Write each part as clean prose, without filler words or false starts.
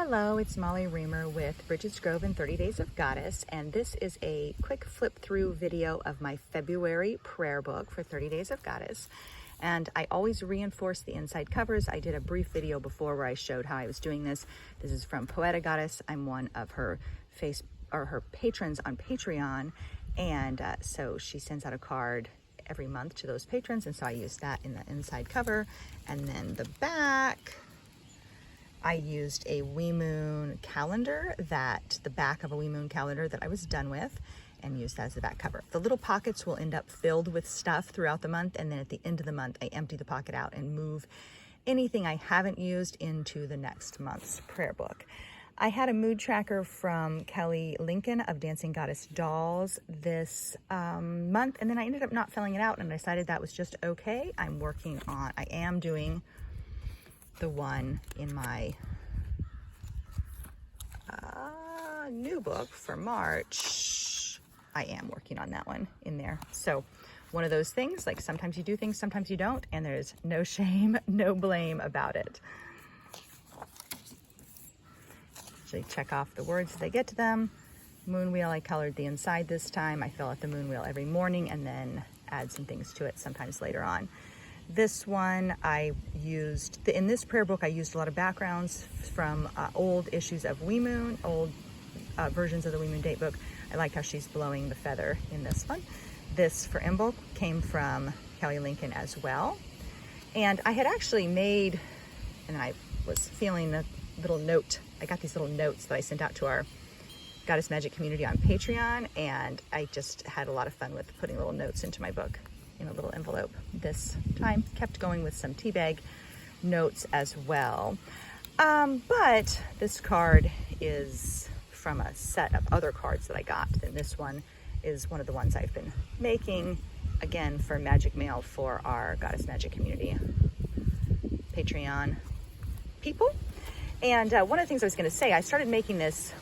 Hello, it's Molly Reamer with Bridget's Grove and 30 Days of Goddess, and this is a quick flip through video of my February prayer book for 30 Days of Goddess. And I always reinforce the inside covers. I did a brief video before where I showed how I was doing this. This is from Poeta Goddess. I'm one of her her patrons on Patreon, and so she sends out a card every month to those patrons, and so I used that in the inside cover. And then the back, I used a Wee Moon calendar, the back of a Wee Moon calendar that I was done with, and used that as the back cover. The little pockets will end up filled with stuff throughout the month, and then at the end of the month, I empty the pocket out and move anything I haven't used into the next month's prayer book. I had a mood tracker from Kelly Lincoln of Dancing Goddess Dolls this month, and then I ended up not filling it out, and I decided that was just okay. I am doing the one in my new book for March. I am working on that one in there. So one of those things, like sometimes you do things, sometimes you don't, and there's no shame, no blame about it. Usually check off the words as I get to them. Moon wheel, I colored the inside this time. I fill out the moon wheel every morning and then add some things to it sometimes later on. This one I used, in this prayer book, I used a lot of backgrounds from old issues of Wee Moon, old versions of the Wee Moon date book. I liked how she's blowing the feather in this one. This for Emblem came from Kelly Lincoln as well. And I had actually made, and I was feeling a little note. I got these little notes that I sent out to our Goddess Magic community on Patreon, and I just had a lot of fun with putting little notes into my book in a little envelope. This time kept going with some tea bag notes as well. But this card is from a set of other cards that I got, and this one is one of the ones I've been making, again, for Magic Mail for our Goddess Magic community Patreon people. And one of the things I was going to say, I started making this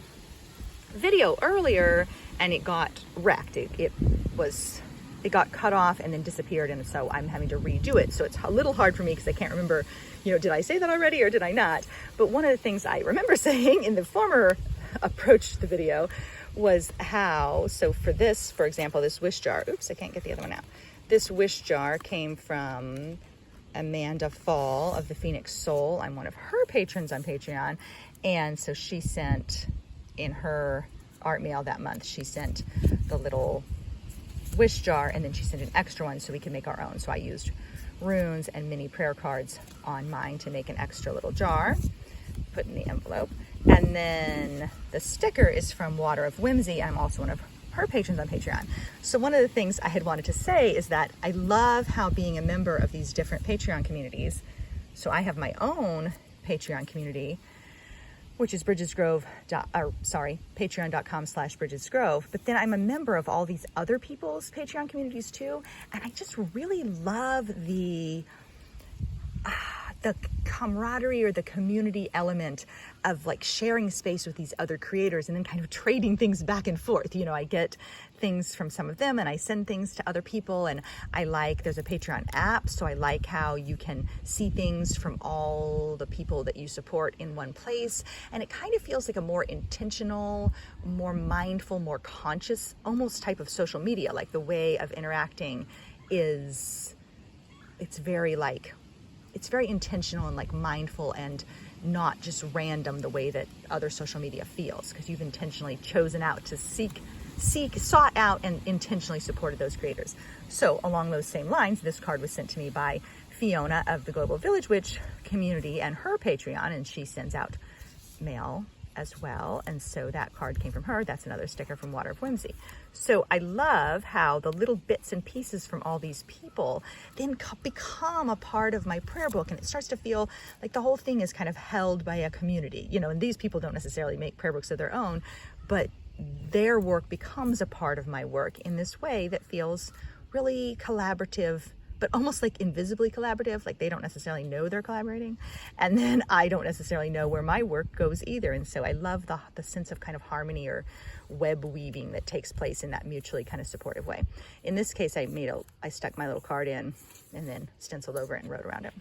video earlier and it got wrecked. It got cut off and then disappeared, and so I'm having to redo it. So it's a little hard for me because I can't remember, did I say that already or did I not? But one of the things I remember saying in the former approach to the video was how, so for this, for example, this wish jar, oops, I can't get the other one out. This wish jar came from Amanda Fall of the Phoenix Soul. I'm one of her patrons on Patreon. And so she sent, in her art mail that month, she sent the little wish jar, and then she sent an extra one so we could make our own. So I used runes and mini prayer cards on mine to make an extra little jar, put in the envelope. And then the sticker is from Water of Whimsy. I'm also one of her patrons on Patreon. So one of the things I had wanted to say is that I love how being a member of these different Patreon communities, so I have my own Patreon community, which is patreon.com/Bridget'sGrove. But then I'm a member of all these other people's Patreon communities too. And I just really love the camaraderie or the community element of like sharing space with these other creators and then kind of trading things back and forth. I get things from some of them and I send things to other people, and there's a Patreon app, so I like how you can see things from all the people that you support in one place, and it kind of feels like a more intentional, more mindful, more conscious almost type of social media. Like the way of interacting it's very intentional and like mindful and not just random the way that other social media feels, because you've intentionally chosen out to sought out and intentionally supported those creators. So along those same lines, this card was sent to me by Fiona of the Global Village Witch community and her Patreon, and she sends out mail as well. And so that card came from her. That's another sticker from Water of Whimsy. So I love how the little bits and pieces from all these people then become a part of my prayer book, and it starts to feel like the whole thing is kind of held by a community, and these people don't necessarily make prayer books of their own, but their work becomes a part of my work in this way that feels really collaborative, but almost like invisibly collaborative. Like they don't necessarily know they're collaborating, and then I don't necessarily know where my work goes either. And so I love the sense of kind of harmony or web weaving that takes place in that mutually kind of supportive way. In this case, I stuck my little card in and then stenciled over it and wrote around it.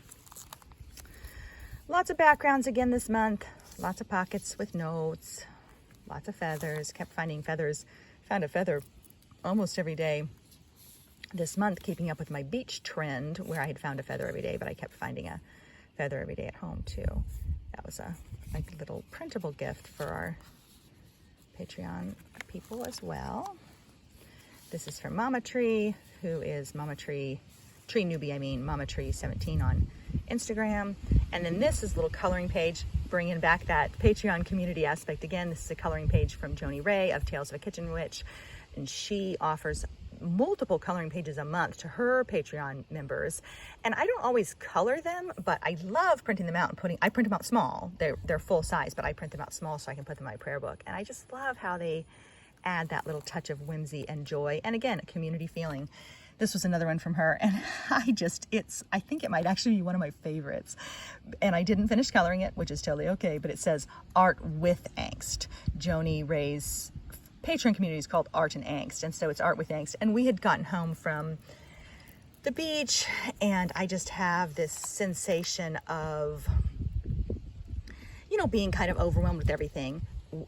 Lots of backgrounds again this month. Lots of pockets with notes, lots of feathers. Kept finding feathers. Found a feather almost every day this month, keeping up with my beach trend where I had found a feather every day, but I kept finding a feather every day at home too. That was a like little printable gift for our Patreon people as well. This is from Mama Tree, who is Mama Tree Newbie, Mama Tree 17 on Instagram. And then this is a little coloring page, bringing back that Patreon community aspect again. This is a coloring page from Joni Ray of Tales of a Kitchen Witch, and she offers multiple coloring pages a month to her Patreon members. And I don't always color them, but I love printing them out and I print them out small. They're full size, but I print them out small so I can put them in my prayer book. And I just love how they add that little touch of whimsy and joy. And again, a community feeling. This was another one from her, and I think it might actually be one of my favorites. And I didn't finish coloring it, which is totally okay, but it says Art with Angst. Joni Ray's Patreon community is called Art and Angst, and so it's Art with Angst. And we had gotten home from the beach, and I just have this sensation of, being kind of overwhelmed with everything,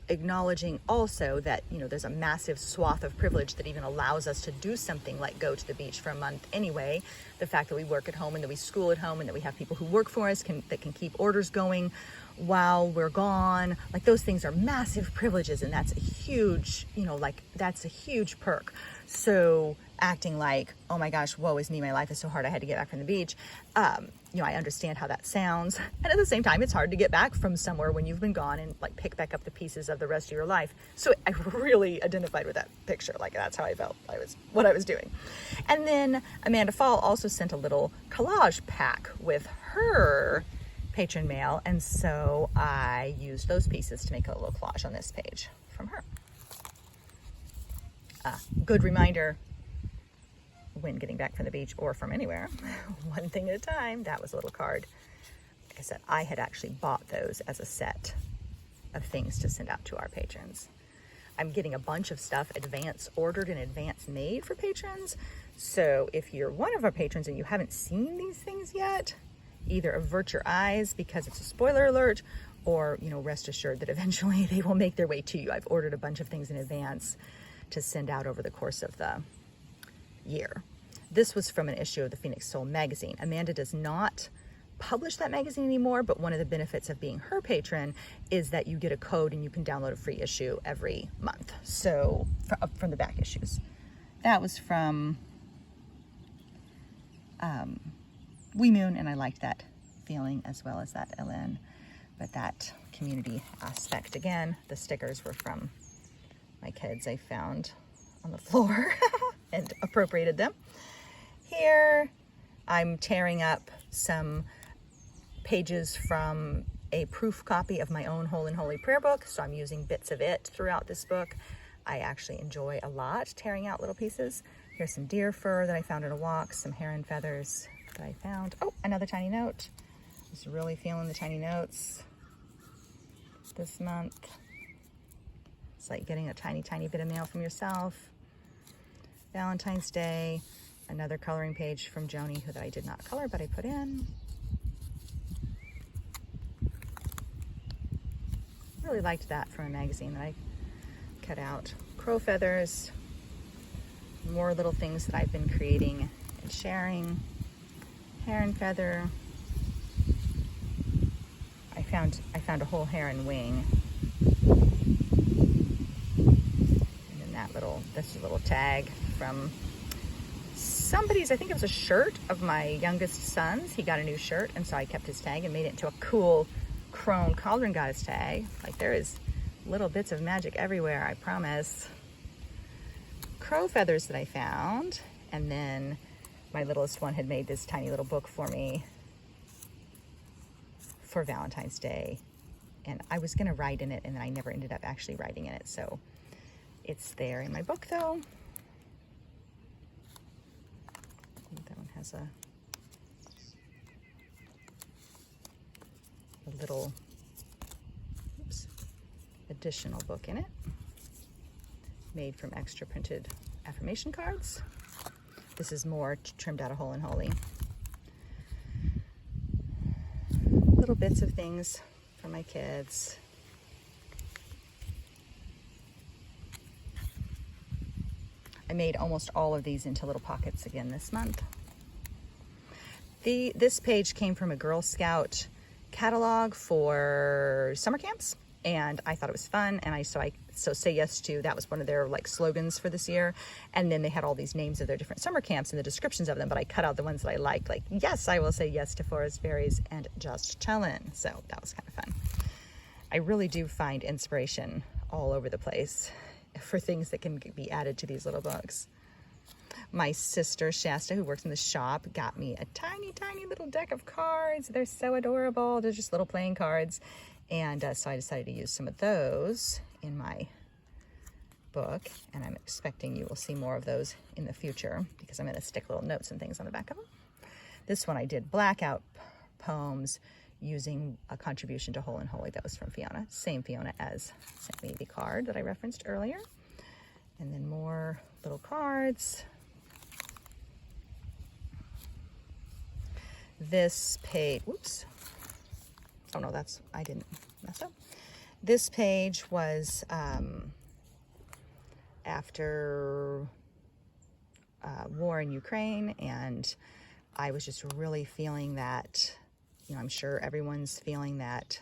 acknowledging also that, there's a massive swath of privilege that even allows us to do something like go to the beach for a month anyway. The fact that we work at home and that we school at home and that we have people who work for us that can keep orders going while we're gone, like those things are massive privileges, and that's a huge, that's a huge perk. So acting like, oh my gosh, woe is me, my life is so hard, I had to get back from the beach. I understand how that sounds. And at the same time, it's hard to get back from somewhere when you've been gone and like pick back up the pieces of the rest of your life. So I really identified with that picture. Like that's how I felt what I was doing. And then Amanda Fall also sent a little collage pack with her patron mail. And so I used those pieces to make a little collage on this page from her. Good reminder, when getting back from the beach or from anywhere, one thing at a time. That was a little card. Like I said, I had actually bought those as a set of things to send out to our patrons. I'm getting a bunch of stuff advance ordered and advance made for patrons. So if you're one of our patrons and you haven't seen these things yet, either avert your eyes because it's a spoiler alert, or rest assured that eventually they will make their way to you. I've ordered a bunch of things in advance to send out over the course of the year. This was from an issue of the Phoenix Soul magazine. Amanda does not publish that magazine anymore, but one of the benefits of being her patron is that you get a code and you can download a free issue every month. So from the back issues. That was from Wee Moon, and I liked that feeling as well as that Ellen. But that community aspect, again, the stickers were from my kids. I found on the floor and appropriated them. Here, I'm tearing up some pages from a proof copy of my own Whole and Holy prayer book, so I'm using bits of it throughout this book. I actually enjoy a lot tearing out little pieces. Here's some deer fur that I found in a walk, some heron feathers that I found. Oh, another tiny note. Just really feeling the tiny notes this month. It's like getting a tiny, tiny bit of mail from yourself. Valentine's Day, another coloring page from Joni, who that I did not color, but I put in. Really liked that from a magazine that I cut out. Crow feathers, more little things that I've been creating and sharing. Heron feather. I found a whole heron wing. This little tag from somebody's, I think it was a shirt of my youngest son's. He got a new shirt, and so I kept his tag and made it into a cool crone cauldron goddess tag. Like there is little bits of magic everywhere, I promise. Crow feathers that I found, and then my littlest one had made this tiny little book for me for Valentine's Day, and I was gonna write in it, and then I never ended up actually writing in it, so it's there in my book though. I think that one has a little additional book in it, made from extra printed affirmation cards. This is more trimmed out of Whole and Holy. Little bits of things from my kids. I made almost all of these into little pockets again this month. This page came from a Girl Scout catalog for summer camps, and I thought it was fun, and so say yes to, that was one of their like slogans for this year. And then they had all these names of their different summer camps and the descriptions of them, but I cut out the ones that I liked, like, yes, I will say yes to Forest Fairies and Just Chillin'. So that was kind of fun. I really do find inspiration all over the place for things that can be added to these little books. My sister Shasta, who works in the shop, got me a tiny, tiny little deck of cards. They're so adorable. They're just little playing cards. And so I decided to use some of those in my book. And I'm expecting you will see more of those in the future because I'm going to stick little notes and things on the back of them. This one I did blackout poems using a contribution to Whole and Holy. That was from Fiona. Same Fiona as sent me the card that I referenced earlier. And then more little cards. This page, oops. Oh no, I didn't mess up. This page was after war in Ukraine, and I was just really feeling that, you know, I'm sure everyone's feeling that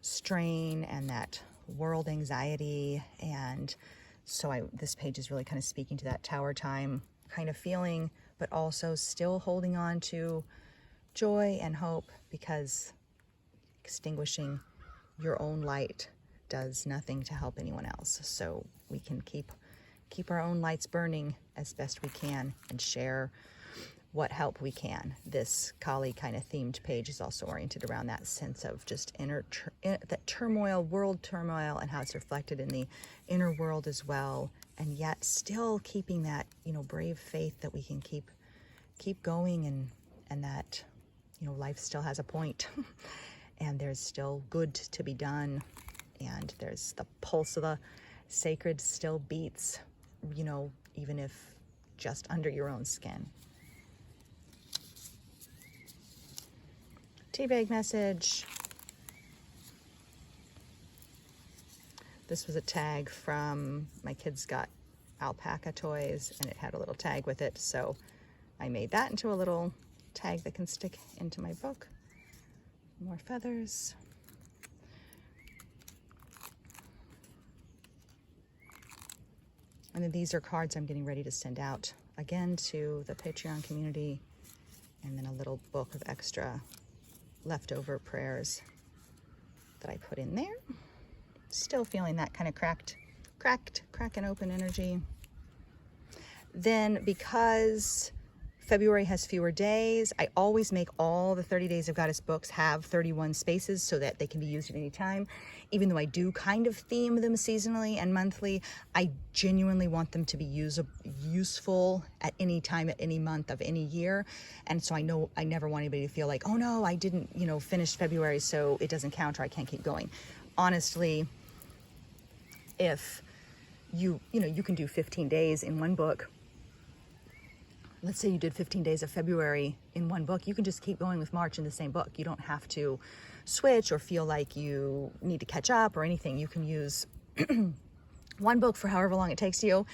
strain and that world anxiety. And so this page is really kind of speaking to that tower time kind of feeling, but also still holding on to joy and hope, because extinguishing your own light does nothing to help anyone else. So we can keep our own lights burning as best we can and share what help we can. This Kali kind of themed page is also oriented around that sense of just that turmoil, world turmoil, and how it's reflected in the inner world as well. And yet still keeping that, you know, brave faith that we can keep going, and that, you know, life still has a point and there's still good to be done. And there's the pulse of the sacred still beats, you know, even if just under your own skin. Tea bag message. This was a tag from, my kids got alpaca toys and it had a little tag with it. So I made that into a little tag that can stick into my book. More feathers. And then these are cards I'm getting ready to send out again to the Patreon community, and then a little book of extra leftover prayers that I put in there. Still feeling that kind of cracking open energy. Then, because February has fewer days, I always make all the 30 Days of Goddess books have 31 spaces so that they can be used at any time. Even though I do kind of theme them seasonally and monthly, I genuinely want them to be useful at any time, at any month of any year. And so I know I never want anybody to feel like, oh no, I didn't, you know, finish February, so it doesn't count, or I can't keep going. Honestly, if you can do 15 days in one book. Let's say you did 15 days of February in one book, you can just keep going with March in the same book. You don't have to switch or feel like you need to catch up or anything. You can use one book for however long it takes you,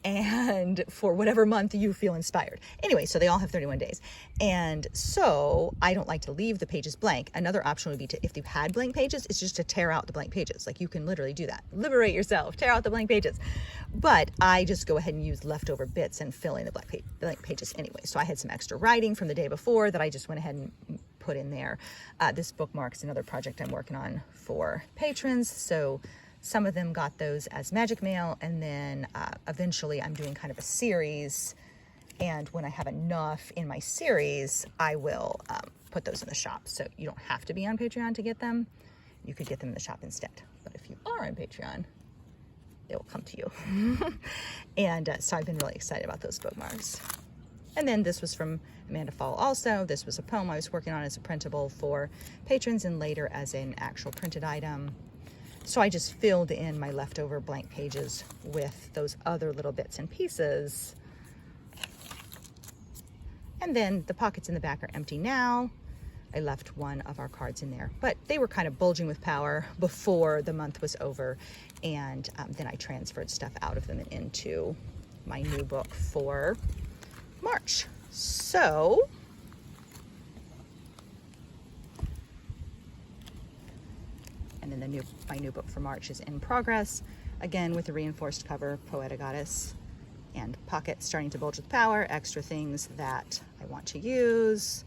and for whatever month you feel inspired. Anyway, so they all have 31 days. And so I don't like to leave the pages blank. Another option would be to, if you've had blank pages, is just to tear out the blank pages. Like, you can literally do that. Liberate yourself, tear out the blank pages. But I just go ahead and use leftover bits and fill in the blank pages anyway. So I had some extra writing from the day before that I just went ahead and put in there. This bookmark's another project I'm working on for patrons. So some of them got those as magic mail, and then eventually I'm doing kind of a series, and when I have enough in my series, I will put those in the shop. So you don't have to be on Patreon to get them. You could get them in the shop instead. But if you are on Patreon, it will come to you. And so I've been really excited about those bookmarks. And then this was from Amanda Fall also. This was a poem I was working on as a printable for patrons, and later as an actual printed item. So I just filled in my leftover blank pages with those other little bits and pieces. And then the pockets in the back are empty now. I left one of our cards in there, but they were kind of bulging with power before the month was over. And then I transferred stuff out of them and into my new book for March. So and then my new book for March is in progress, again with a reinforced cover, Poetic Goddess, and pockets starting to bulge with power, extra things that I want to use,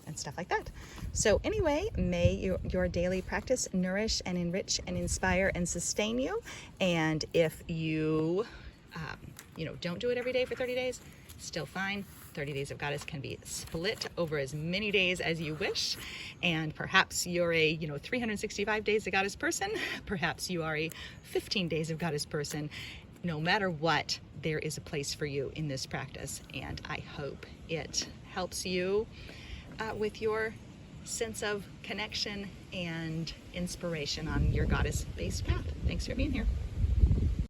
and stuff like that. So anyway, may your daily practice nourish and enrich and inspire and sustain you. And if you, don't do it every day for 30 days, still fine. 30 Days of Goddess can be split over as many days as you wish. And perhaps you're a, 365 Days of Goddess person. Perhaps you are a 15 Days of Goddess person. No matter what, there is a place for you in this practice. And I hope it helps you with your sense of connection and inspiration on your goddess-based path. Thanks for being here.